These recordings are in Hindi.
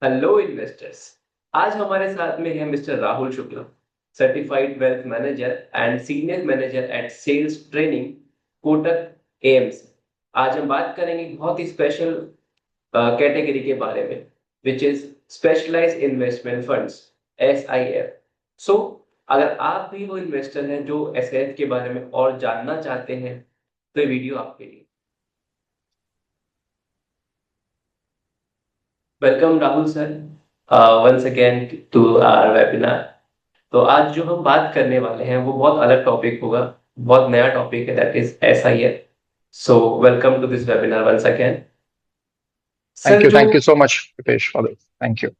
Hello investors. आज हमारे साथ में है mister Rahul Shukla, certified wealth manager and senior manager at sales training, Kotak AMC. आज हम बात करेंगे बहुत ही स्पेशल कैटेगरी के बारे में, which is specialized investment funds, SIF. So अगर आप भी वो इन्वेस्टर हैं जो एसआईएफ के बारे में और जानना चाहते हैं, तो ये वीडियो आपके लिए। Welcome Rahul sir, once again to our webinar. तो आज जो हम बात करने वाले हैं वो बहुत अलग टॉपिक होगा, बहुत नया टॉपिक है, that is SIF. So welcome to this webinar once again. Sir जो Thank you so much, Rupesh, for this. Thank you.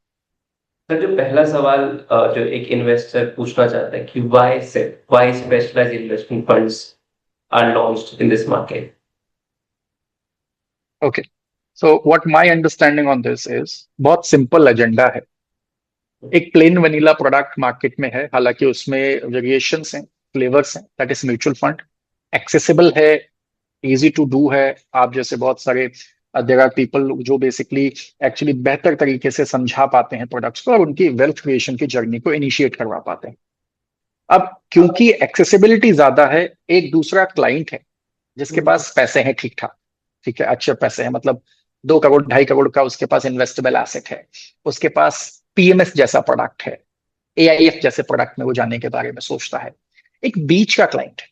Sir जो पहला सवाल जो एक इन्वेस्टर पूछना चाहता है कि why specialised investment funds are launched in this market. Okay. So what my understanding on this is बहुत सिंपल एजेंडा है। एक प्लेन वनीला प्रोडक्ट मार्केट में है, हालांकि उसमें वेरिएशंस हैं, फ्लेवर्स हैं। That is mutual fund. Accessible है, इजी टू डू है। आप जैसे बहुत सारे देयर आर पीपल जो बेसिकली एक्चुअली बेहतर तरीके से समझा पाते हैं प्रोडक्ट्स को और उनकी वेल्थ क्रिएशन की जर्नी को इनिशिएट करवा पाते हैं। अब क्योंकि एक्सेसिबिलिटी ज्यादा है, एक दूसरा क्लाइंट है जिसके पास पैसे हैं ठीक ठाक, ठीक है, अच्छे पैसे हैं, मतलब 2 करोड़ 2.5 करोड़ का उसके पास इन्वेस्टेबल एसेट है, उसके पास पीएमएस जैसा प्रोडक्ट है, एआईएफ जैसे प्रोडक्ट में वो जाने के बारे में सोचता है। एक बीच का क्लाइंट है,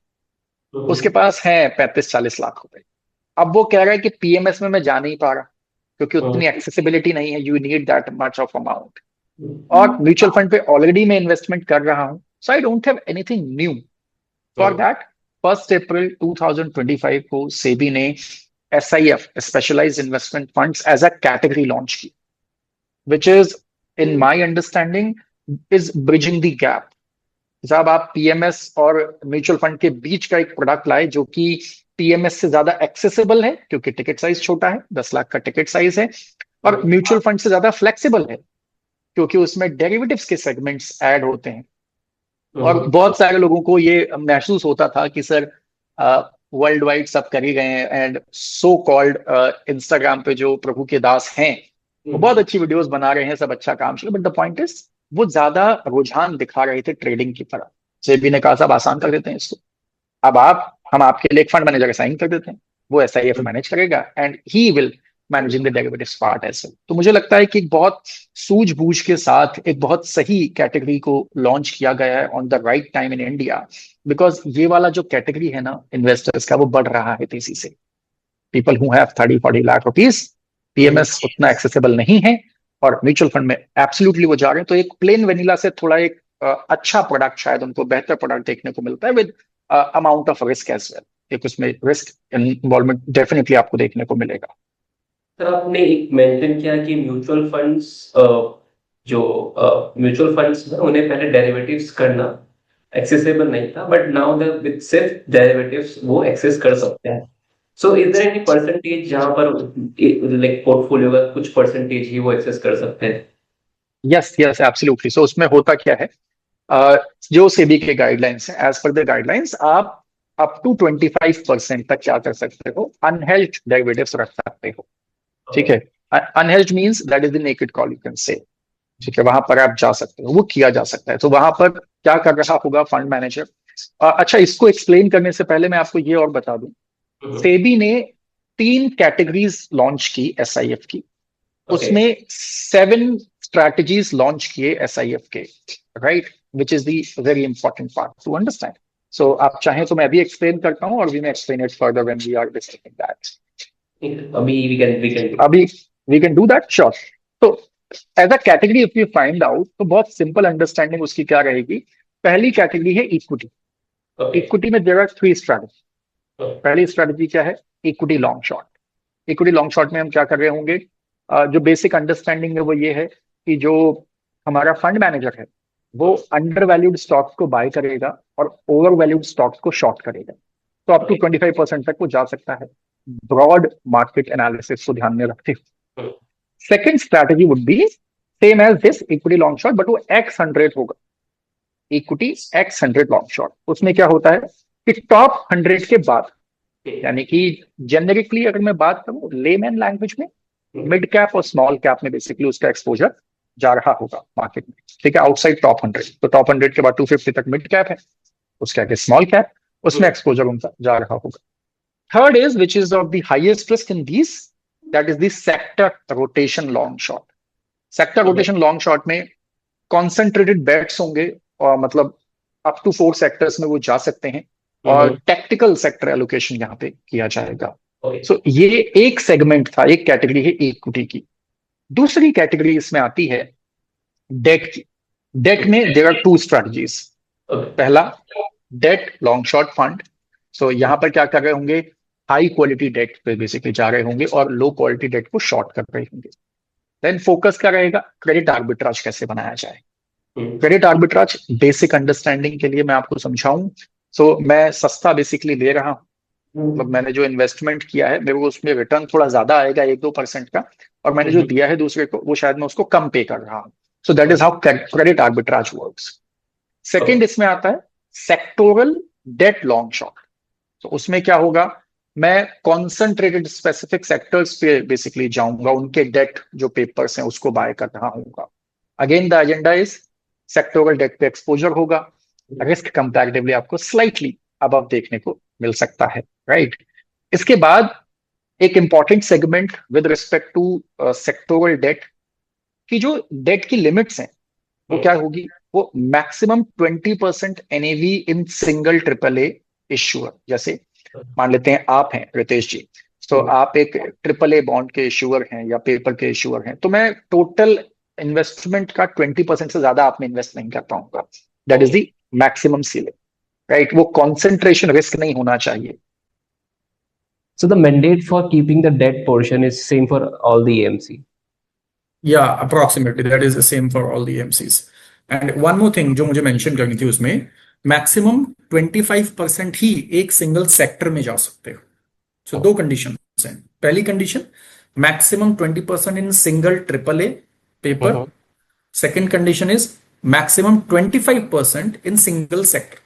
उसके पास है 35-40 लाख रुपए। अब वो कह रहा है कि पीएमएस में मैं जा नहीं पा रहा क्योंकि उतनी एक्सेसिबिलिटी नहीं है, you need that much of amount. और म्यूचुअल फंड पे ऑलरेडी मैं इन्वेस्टमेंट कर रहा हूं, so I don't have anything new for that. 1 अप्रैल 2025 को सेबी ने SIF, specialized investment funds, as a category launch की, which is in my understanding is bridging the gap. साहब, आप पीएमएस और म्यूचुअल फंड के बीच का एक प्रोडक्ट लाए जो कि पीएमएस से ज्यादा एक्सेसिबल है क्योंकि टिकट साइज छोटा है, 10 लाख का टिकट साइज है, और म्यूचुअल फंड से ज्यादा फ्लेक्सिबल है क्योंकि उसमें डेरिवेटिव्स के सेगमेंट्स ऐड होते हैं। और बहुत सारे लोगों को ये महसूस होता था कि सर वर्ल्ड वाइड सब कर ही गए हैं, एंड सो कॉल्ड इंस्टाग्राम पे जो प्रभु के दास हैं वो बहुत अच्छी वीडियोस बना रहे हैं, सब अच्छा काम चल, बट द पॉइंट इज वो ज्यादा रुझान दिखा रहे थे ट्रेडिंग की तरफ। सेबी ने कहा साहब आसान कर देते हैं इसको, अब हम आपके लिए एक फंड मैनेजर असाइन कर देते हैं, वो SIF मैनेज करेगा and he will managing the derivatives part as well. तो मुझे लगता है कि एक बहुत सूझबूझ के साथ एक बहुत सही कैटेगरी को लॉन्च किया गया है on the right time in India, because ये वाला जो कैटेगरी है ना इन्वेस्टर्स का, वो बढ़ रहा है तेजी से। People who have 30-40 lakh rupees, PMS उतना एक्सेसिबल नहीं है और म्यूचुअल फंड में एब्सोल्युटली वो जा रहे हैं। तो एक प्लेन वेनिला से थोड़ा एक अच्छा प्रोडक्ट, शायद उनको बेहतर प्रोडक्ट देखने को मिलता है with amount of risk as well. एक उसमें रिस्क इन्वॉल्वमेंट डेफिनेटली आपको देखने को मिलेगा। सर आपने एक मेंशन किया कि म्यूचुअल फंड्स, जो म्यूचुअल फंड्स में उन्हें पहले डेरिवेटिव्स करना एक्सेसिबल नहीं था, बट नाउ द विद सिर्फ डेरिवेटिव्स वो एक्सेस कर सकते हैं। So is there any percentage जहां पर लाइक पोर्टफोलियो का कुछ परसेंटेज ही वो एक्सेस कर सकते हैं? Yes yes absolutely. सो उसमें होता क्या है, जो सेबी के गाइडलाइंस है, एज पर द गाइडलाइंस आप अप टू 25% तक क्या कर सकते हो, अनहेल्ड डेरिवेटिव्स रख सकते हो। ठीक है, unhedged means that is the naked call you can say. ठीक है, वहां पर आप जा सकते हो, वो किया जा सकता है। तो वहां पर क्या कर रहा होगा फंड मैनेजर। अच्छा, इसको एक्सप्लेन करने से पहले मैं आपको ये और बता दूं, सेबी ने 3 कैटेगरीज लॉन्च की SIF की, ओके। उसमें 7 स्ट्रैटेजीज लॉन्च किए SIF के, right, which is the very important part to understand. So आप चाहें तो मैं अभी एक्सप्लेन करता हूं और we may explain it further when we are discussing that. अभी वी कैन अभी we can do that, sure. तो as a category if you find out, तो बहुत सिंपल अंडरस्टैंडिंग उसकी क्या रहेगी। पहली कैटेगरी है इक्विटी। ओके। इक्विटी में देयर आर 3 स्ट्रैटेजी। पहली स्ट्रैटेजी क्या है, equity long short. Equity long short में हम क्या कर रहे होंगे, जो बेसिक अंडरस्टैंडिंग है वो ये है कि जो हमारा फंड मैनेजर है वो अंडर वैल्यूड स्टॉक्स को बाय करेगा और ओवर वैल्यूड स्टॉक्स को शॉर्ट करेगा। तो अप टू 25% तक वो जा सकता है, ब्रॉड मार्केट एनालिसिस को ध्यान में रखते हुए। Second strategy would be same as this equity long short, but वो X100 होगा, इक्विटी X100 लॉन्ग शॉर्ट। उसमें क्या होता है कि टॉप 100 के बाद, यानी कि जेनरिकली अगर मैं बात करूं लेमैन लैंग्वेज में, मिड कैप और स्मॉल कैप में बेसिकली उसका एक्सपोजर जा रहा होगा मार्केट में, ठीक है, आउटसाइड टॉप 100। तो टॉप 100 के बाद 250 तक मिड कैप है, उसके आगे स्मॉल कैप, उसमें एक्सपोजर उनका जा रहा होगा। Third is which is of the highest risk in this, that is the sector rotation long short. Sector rotation long short में कॉन्सेंट्रेटेड बेट्स होंगे, और मतलब अप टू 4 सेक्टर्स में वो जा सकते हैं, और टेक्टिकल सेक्टर एलोकेशन यहाँ पे किया जाएगा। सो ये एक सेगमेंट था, एक कैटेगरी है इक्विटी की। दूसरी कैटेगरी इसमें आती है डेट की। डेट में देयर आर 2 स्ट्रेटजीज। पहला डेट लॉन्ग शॉर्ट फंड। सो यहां पर क्या कर रहे होंगे, हाई क्वालिटी डेट पे बेसिकली जा रहे होंगे और लो क्वालिटी डेट को शॉर्ट कर रहे होंगे। देन फोकस क्या रहेगा, क्रेडिट आर्बिट्राज कैसे बनाया जाए। क्रेडिट आर्बिट्राज बेसिक अंडरस्टैंडिंग के लिए मैं आपको समझाऊं, सो मैं सस्ता बेसिकली ले रहा हूं, मतलब मैंने जो इन्वेस्टमेंट किया है मेरे को उसमें रिटर्न थोड़ा ज्यादा आएगा 1-2% का, और मैंने जो दिया है दूसरे को वो शायद मैं उसको कम पे कर रहा हूं। सो that is how credit arbitrage works. Second इसमें आता है सेक्टोरल डेट लॉन्ग शॉर्ट। तो उसमें क्या होगा, मैं कॉन्सेंट्रेटेड स्पेसिफिक सेक्टर्स पे बेसिकली जाऊंगा, उनके डेट जो पेपर्स हैं उसको बाय कर रहा हूँ। Again the agenda is sectoral debt पे एक्सपोजर होगा, रिस्क कंपैरेटिवली आपको स्लाइटली अबव देखने को मिल सकता है, राइट। इसके बाद एक important segment with respect to sectoral debt की, जो डेट की लिमिट्स हैं वो क्या होगी, वो maximum 20% NAV in single triple A issuer. जैसे मान लेते हैं आप हैं रितेश जी, तो आप एक ट्रिपल ए बॉन्ड के इश्यूअर हैं या पेपर के इश्यूअर हैं, तो मैं टोटल इन्वेस्टमेंट का 20% से ज्यादा आप में इन्वेस्ट नहीं कर पाऊंगा। That is the maximum ceiling, right. वो कॉन्सेंट्रेशन रिस्क नहीं होना चाहिए। So the mandate for keeping the debt portion is same for all the AMC. Yeah, approximately that is the same for all the AMCs. And one more thing जो मुझे मेंशन करनी थी, उसमें मैक्सिमम 25% ही एक सिंगल सेक्टर में जा सकते हो। सो 2 कंडीशन हैं। पहली condition, maximum 20% in single triple A paper. Second condition is maximum 25% in single sector.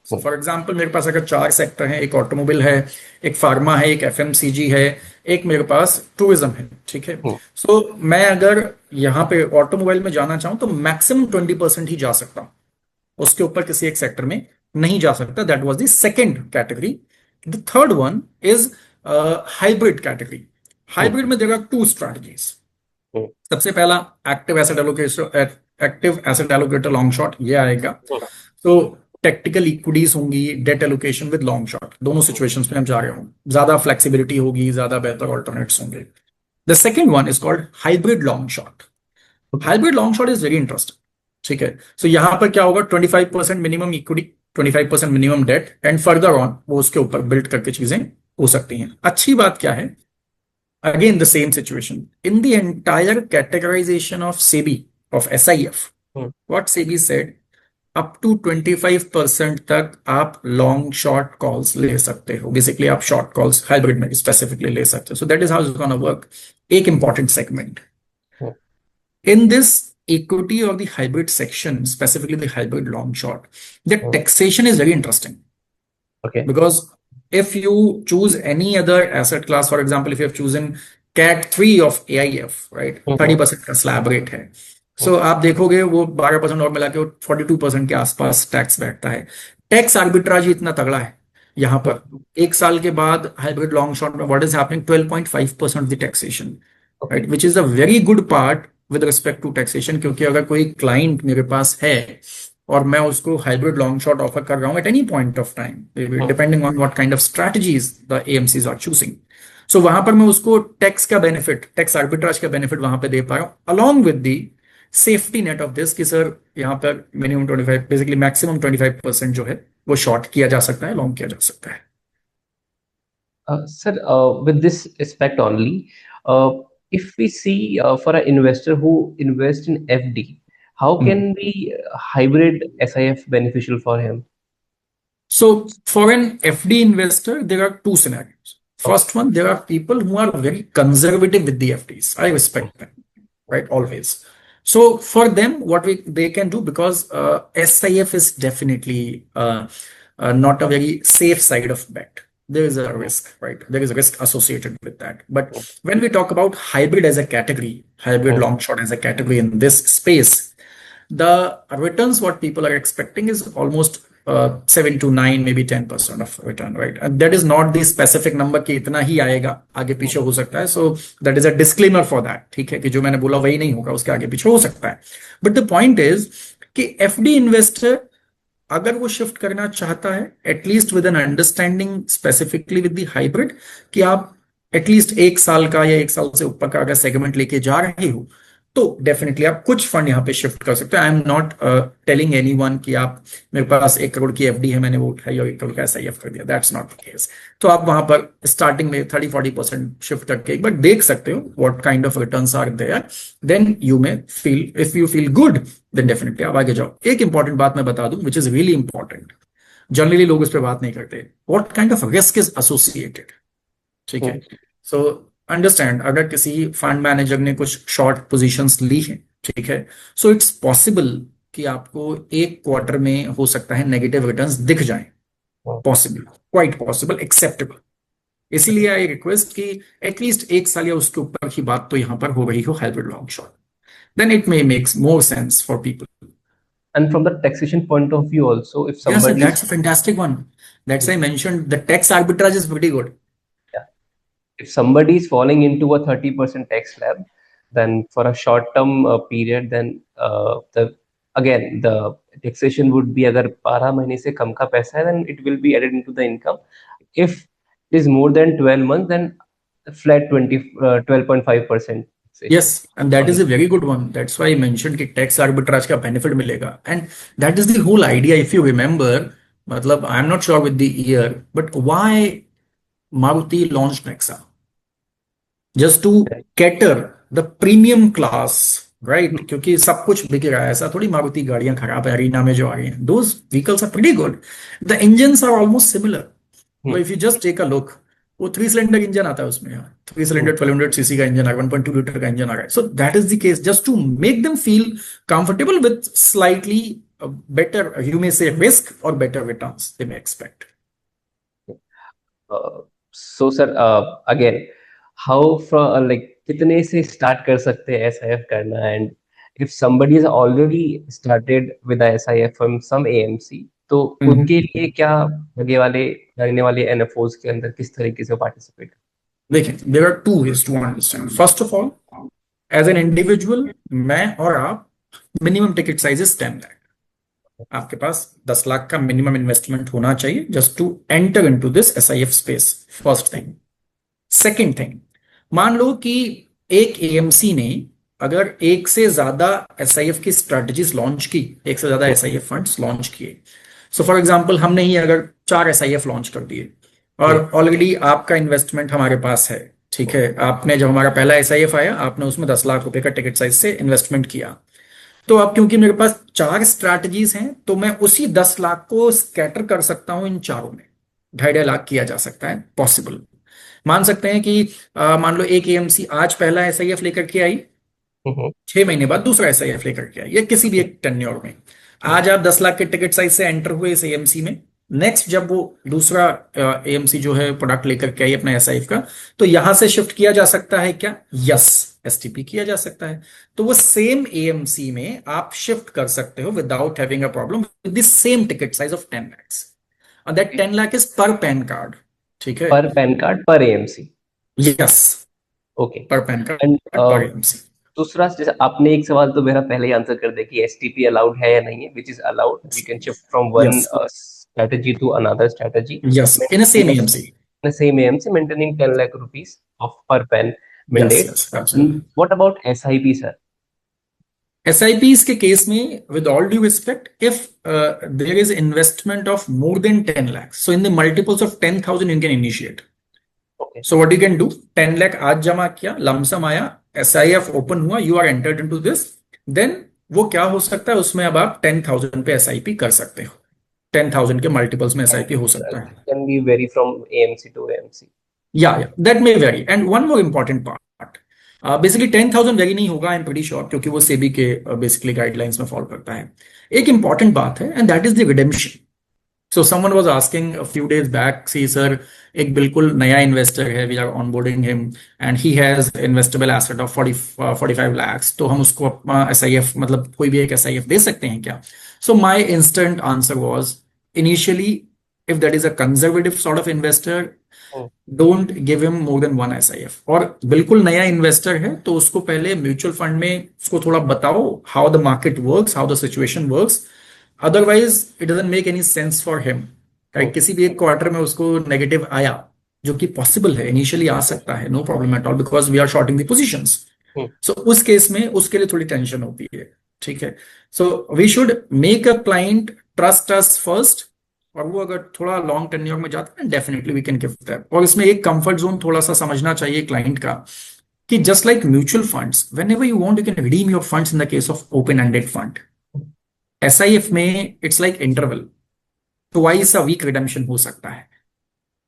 So for example मेरे पास अगर 4 सेक्टर हैं, एक ऑटोमोबाइल है, एक फार्मा है, एक एफएमसीजी है, एक मेरे पास टूरिज्म है, ठीक है। सो मैं अगर यहाँ पे ऑटोमोबाइल में जाना चाहूँ तो मैक्सिमम 20% ही जा सकता हूँ, उसके ऊपर किसी एक सेक्टर में नहीं जा सकता। That was the second category. The third one is hybrid category. Hybrid में देयर आर 2 स्ट्रेटजीज। सबसे पहला active asset allocator long short, ये आएगा। तो टेक्टिकल इक्विटीज होंगी, debt allocation with long short, दोनों सिचुएशंस में हम जा रहे होंगे, ज्यादा फ्लेक्सिबिलिटी होगी, ज्यादा बेहतर ऑल्टरनेट्स होंगे। The second one is called hybrid long short. Hybrid long short is very interesting, ठीक है। सो यहां पर क्या होगा, 25% minimum equity, 25% minimum debt, and further on वो उसके ऊपर बिल्ड करके चीजें हो सकती हैं। अच्छी बात क्या है, again the same situation in the entire categorisation of SEBI of SIF, what SEBI said, up to 25% तक आप लॉन्ग शॉर्ट कॉल्स ले सकते हो। बेसिकली आप शॉर्ट कॉल्स हाइब्रिड में स्पेसिफिकली ले सकते हो। So that is how it's gonna work. एक important segment in this equity or the hybrid section, specifically the hybrid long short, the taxation is very interesting. Okay. Because if you choose any other asset class, for example, if you have chosen Cat 3 of AIF, right, 30% का slab rate है, so आप देखोगे वो 12% और मिला के 42% के आसपास टैक्स बैठता है। टैक्स आर्बिट्राज ही इतना तगड़ा है यहाँ पर। 1 साल के बाद हाइब्रिड लॉन्ग शॉर्ट में what is happening, 12.5% the taxation, right, which is a very good part with respect to taxation. क्योंकि अगर कोई क्लाइंट मेरे पास है और मैं उसको हाइब्रिड लॉन्ग शॉर्ट ऑफर कर रहा हूं at any point of time, depending on what kind of strategies the AMCs are choosing, so वहां पर मैं उसको टैक्स का बेनिफिट, टैक्स आर्बिट्राज का बेनिफिट वहां पे दे पा रहा हूं, along with the safety net of this कि सर यहाँ पर मिनिमम 25, बेसिकली मैक्सिमम 25% जो है वो शॉर्ट किया जा सकता है, लॉन्ग किया जा सकता है। Sir, with this aspect only, if we see for an investor who invests in FD, how can be hybrid SIF beneficial for him? So for an FD investor, there are 2 scenarios. First one, there are people who are very conservative with the FDs. I respect them, right? Always. So for them, what they can do, because SIF is definitely not a very safe side of bet. there is a risk, right? There is a risk associated with that. But when we talk about hybrid as a category, hybrid long short as a category in this space, the returns what people are expecting is almost 7 to 9, maybe 10% of return, right? And that is not the specific number कि इतना ही आएगा, आगे पीछे हो सकता है. So that is a disclaimer for that. ठीक है कि जो मैंने बोला वही नहीं होगा, उसके आगे पीछे हो सकता है. But the point is कि FD investor अगर वो शिफ्ट करना चाहता है, at least with an understanding specifically with the hybrid, कि आप एटलीस्ट 1 साल का या 1 साल से ऊपर का अगर सेगमेंट लेके जा रहे हो, तो डेफिनेटली आप कुछ फंड यहाँ पे शिफ्ट कर सकते हो. I am not telling anyone कि आप, मेरे पास 1 करोड़ की एफडी है, मैंने वो उठाई और 1 करोड़ का एसआईएफ कर दिया. That's not the case. तो आप वहां पर स्टार्टिंग में 30-40% शिफ्ट करके एक बार देख सकते हो what kind of returns are there. Then you may feel, if you feel good, then definitely आप आगे जाओ. एक इंपॉर्टेंट बात मैं बता दूं which is really important, generally लोग इस पर बात नहीं करते. What kind of risk is associated. ठीक है. सो अंडरस्टैंड, अगर किसी फंड मैनेजर ने कुछ शॉर्ट पोजीशंस ली हैं, ठीक है, सो इट्स पॉसिबल कि आपको 1 क्वार्टर में हो सकता है नेगेटिव रिटर्न्स दिख जाएं. Possible, quite possible, acceptable. इसीलिए आई रिक्वेस्ट कि एटलीस्ट 1 साल या उसके ऊपर की बात तो यहां पर हो रही हो hybrid long short. Then it may makes more sense for people. And from the taxation point of view also, if Yes, somebody that's a fantastic one. That's why I mentioned the tax arbitrage is pretty good. if somebody is falling into a 30% tax slab, then for a short term period, then the taxation would be, अगर 12 महीने से कम का पैसा है, then it will be added into the income. If it is more than 12 months, then flat 12.5%. Yes, and that is a very good one. That's why I mentioned कि tax arbitrage का benefit मिलेगा. And that is the whole idea. If you remember, मतलब I'm not sure with the year, but why Maruti launched Nexa? Just to cater the premium class, right? क्योंकि सब कुछ बिक रहा है. ऐसा थोड़ी मारुति गाड़ियां खराब है अरीना में जो आ रही हैं. Those vehicles are pretty good. The engines are almost similar. So if you just take a look, वो 3 सिलेंडर इंजन आता है उसमें यार. 3 सिलेंडर 1200 सीसी का इंजन आ रहा है, 1.2 लीटर का इंजन आ रहा है. So that is the case. Just to make them feel comfortable with slightly better, you may say, risk or better returns they may expect. So sir, again, how from like कितने से start कर सकते हैं SIF करना, and if somebody has already started with the SIF from some AMC, तो उनके लिए क्या लगने वाले NFOs के अंदर किस तरीके से पार्टिसिपेट? देखिए, there are 2 ways to understand. First of all, as an individual, मैं और आप, minimum ticket size is 10 lakh. आपके पास 10 लाख का मिनिमम इन्वेस्टमेंट होना चाहिए just to enter into this SIF space. First thing. Second thing, मान लो कि एक AMC ने अगर 1 से ज्यादा SIF की स्ट्रेटजीज लॉन्च की, 1 से ज्यादा SIF फंड्स लॉन्च किए. सो फॉर एग्जांपल, हमने ही अगर 4 SIF लॉन्च कर दिए और ऑलरेडी आपका इन्वेस्टमेंट हमारे पास है, ठीक है, आपने जब हमारा पहला SIF आया, आपने उसमें 10 लाख रुपए का टिकट साइज से इन्वेस्टमेंट किया. तो अब क्योंकि मेरे पास 4 स्ट्रैटेजीज हैं, तो मैं उसी 10 लाख को स्कैटर कर सकता हूं इन चारों में. 2.5 लाख किया जा सकता है, पॉसिबल. मान सकते हैं कि मान लो एक AMC आज पहला SIF लेकर के आई, 6 महीने बाद दूसरा SIF लेकर के आई, या किसी भी एक टेन्योर में. आज आप 10 लाख के टिकट साइज से एंटर हुए इस AMC में. नेक्स्ट जब वो दूसरा AMC जो है प्रोडक्ट लेकर के आई अपना SIF का, तो यहां से शिफ्ट किया जा सकता है क्या? यस, STP किया जा सकता है. तो वो सेम AMC में आप शिफ्ट कर सकते हो without having a problem with the same ticket size of 10 lakhs. And that 10 lakh is per PAN card. ठीक है, पर पैन कार्ड पर AMC. यस, ओके, पर PAN card एंड पर AMC. दूसरा, जैसे आपने एक सवाल तो मेरा पहले ही आंसर कर दिया कि STP अलाउड है या नहीं है. Which is allowed. We can shift from one strategy to another strategy. Yes, in a same AMC. In the same AMC, maintaining 10 lakh rupees of per PAN mandate. Yes, absolutely. What about SIP, sir? SIPs के केस में, with all due respect, if there is investment of more than 10 lakhs, so in the multiples of 10,000 you can initiate. Okay. So what you can do, 10 lakh आज जमा किया, लमसम आया, SIF ओपन हुआ, you are entered into this, then वो क्या हो सकता है, उसमें अब आप 10,000 पे SIP कर सकते हो. 10,000 के मल्टीपल्स में SIP हो सकता है. Can be vary from AMC to AMC. Yeah, that may vary. And one more important part. Basically 10,000 very नहीं होगा, आई एम प्रीटी श्योर, क्योंकि वो सेबी के बेसिकली गाइडलाइंस में फॉलो करता है. एक इंपॉर्टेंट बात है, and that is the redemption. So someone was asking a few days back, see sir, एक बिल्कुल नया investor है, we are onboarding him and he has investable asset of 45 lakhs, तो हम उसको अपना SIF मतलब कोई भी एक SIF दे सकते हैं क्या? So my instant answer was, initially, if that is a conservative sort of investor, don't give him more than one SIF। और बिल्कुल नया इन्वेस्टर है तो उसको पहले म्यूचुअल फंड में उसको थोड़ा बताओ how the market works, how the situation works, otherwise it doesn't make any sense for him. किसी भी एक क्वार्टर में उसको नेगेटिव आया, जो कि पॉसिबल है, इनिशियली आ सकता है, no problem at all, because we are shorting the positions. So उस केस में उसके लिए थोड़ी टेंशन होती है, ठीक है। So we should make a client trust us first, और वो अगर थोड़ा लॉन्ग टेन्योर में जाता है definitely we can give that. और इसमें एक कंफर्ट जोन थोड़ा सा समझना चाहिए क्लाइंट का, कि just like mutual funds, whenever you want you can redeem your funds in the case of open ended fund. SIF में it's like interval, twice a week redemption हो सकता है,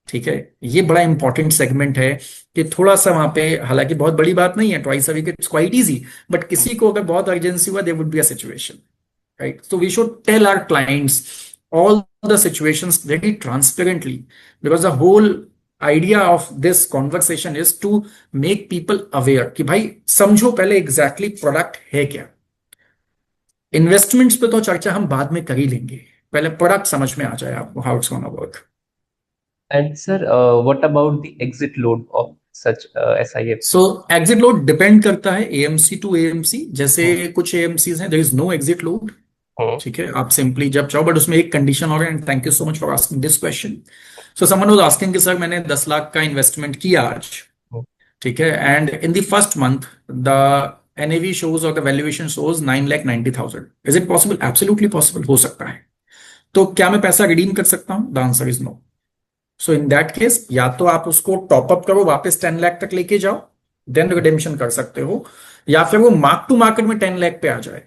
ठीक है। ये बड़ा इंपॉर्टेंट सेगमेंट है कि थोड़ा सा वहां पे, हालांकि बहुत बड़ी बात नहीं है, twice a week it's quite easy, but किसी को अगर बहुत अर्जेंसी हुआ there would be a situation, right. So we should tell our clients all the situations very transparently, because the whole idea of this conversation is to make people aware कि भाई समझो पहले exactly प्रोडक्ट है क्या। इन्वेस्टमेंट्स पे तो चर्चा हम बाद में कर ही लेंगे, पहले प्रोडक्ट समझ में आ जाए आपको, how it's gonna work. And sir, what about the exit load of such SIF? So exit load depend करता है AMC टू AMC। जैसे कुछ AMCs हैं, there is no exit load, ठीक है, आप सिंपली जब चाहो, बट उसमें एक कंडीशन और है, and thank you so much for asking this question. So someone was asking कि सर मैंने 10 लाख का इन्वेस्टमेंट किया आज, ठीक है, and in the first month the NAV shows और the valuation shows 9,90,000। Is it possible? Absolutely possible, हो सकता है। तो क्या मैं पैसा रिडीम कर सकता हूं? The answer is no. So in that case या तो आप उसको टॉप अप करो, वापस 10 लाख तक लेके जाओ, देन रिडेम्पशन कर सकते हो, या फिर वो मार्क टू मार्केट में 10 लाख पे आ जाए।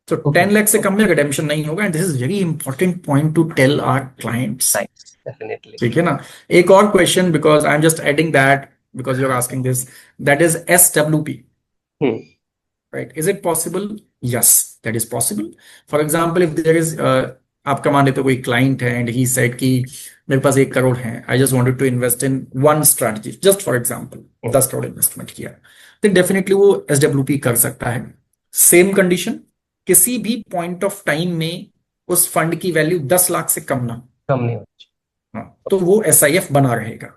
तो 10 लाख से कम में रिडेम्पशन नहीं होगा, and this is very important point to tell our clients, Definitely. ठीक है ना। एक और question, because I am just adding that because you are asking this, that is SWP, right? Is it possible? Yes, that is possible. For example, if there is आपका मान लेते कोई क्लाइंट है एंड ही सेड कि मेरे पास 1 करोड़ है, I just wanted to invest in one strategy, just for example 10 crore investment किया, तो डेफिनेटली वो SWP कर सकता है। सेम कंडीशन, किसी भी पॉइंट ऑफ टाइम में उस फंड की वैल्यू 10 लाख से कम ना, कम नहीं होगी। हाँ, तो वो SIF बना रहेगा।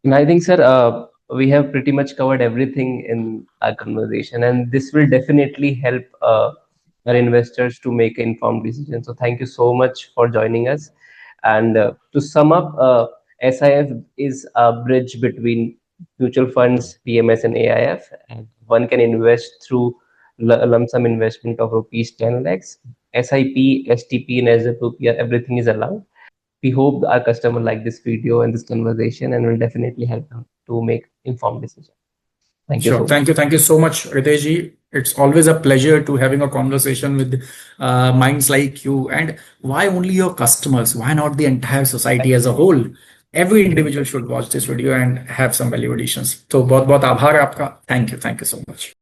And I think, sir, we have pretty much covered everything in our conversation, and this will definitely help our investors to make informed decisions. So thank you so much for joining us. And to sum up, SIF is a bridge between mutual funds, PMS, and AIF. And one can invest through lump sum investment of rupees 10 lakhs. SIP, STP, and SWP, everything is allowed. We hope our customer like this video and this conversation, and will definitely help them to make informed decisions. Thank you. Sure. Thank you so much, Ritesh ji. It's always a pleasure to having a conversation with minds like you. And why only your customers? Why not the entire society as a whole? Every individual should watch this video and have some value additions. So बहुत बहुत आभार आपका. Thank you so much.